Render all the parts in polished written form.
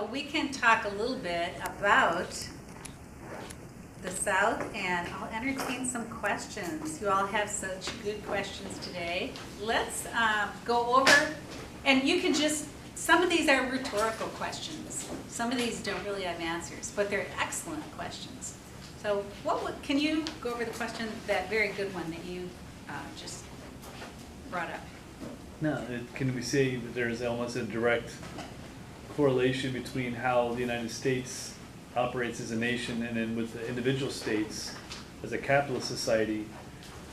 So we can talk a little bit about the South, and I'll entertain some questions. You all have such good questions today. Let's go over, and you can just, some of these are rhetorical questions. Some of these don't really have answers, but they're excellent questions. So can you go over the question, that very good one that you just brought up? No, can we say that there's almost a direct correlation between how the United States operates as a nation and then with the individual states as a capitalist society,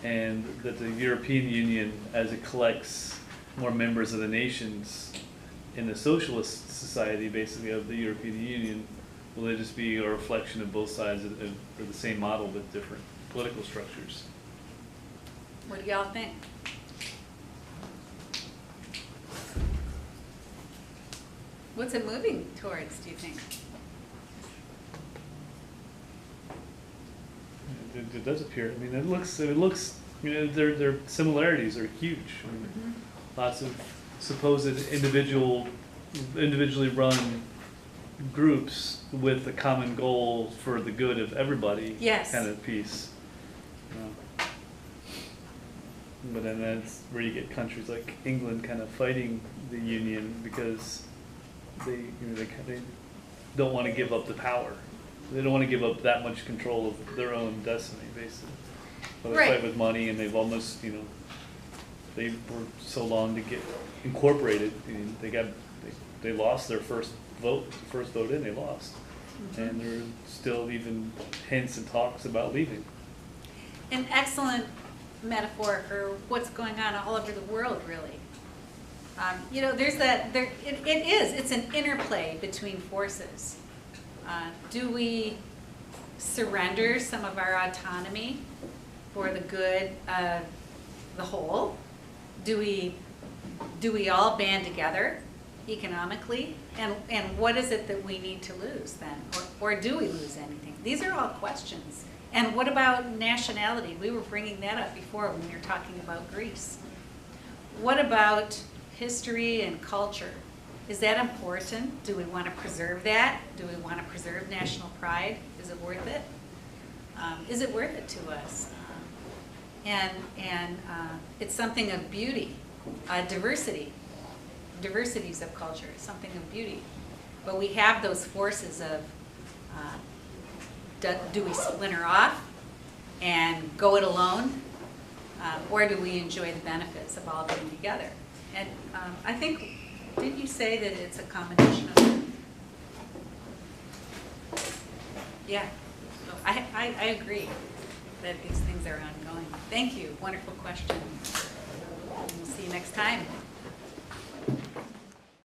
and that the European Union, as it collects more members of the nations in the socialist society basically of the European Union, will they just be a reflection of both sides of the same model but different political structures? What do y'all think? What's it moving towards, do you think? It does appear. I mean, it looks. You know, their similarities are huge. I mean, lots of supposed individually run groups with a common goal for the good of everybody. Yes. Kind of piece. But then that's where you get countries like England kind of fighting the union because they don't want to give up the power. They don't want to give up that much control of their own destiny, basically. But they Right. fight with money, and they've almost, they were so long to get incorporated. They lost their first vote in, they lost. And there are still even hints and talks about leaving. An excellent metaphor for what's going on all over the world, really. It's an interplay between forces. Do we surrender some of our autonomy for the good of the whole? Do we all band together economically? And what is it that we need to lose then? Or do we lose anything? These are all questions. And what about nationality? We were bringing that up before when we were talking about Greece. What about history and culture? Is that important? Do we want to preserve that? Do we want to preserve national pride? Is it worth it? Is it worth it to us? And it's something of beauty, diversities of culture, something of beauty. But we have those forces of, do we splinter off and go it alone? Or do we enjoy the benefits of all being together? And I think, didn't you say that it's a combination of them? Yeah, so I agree that these things are ongoing. Thank you, wonderful question. We'll see you next time.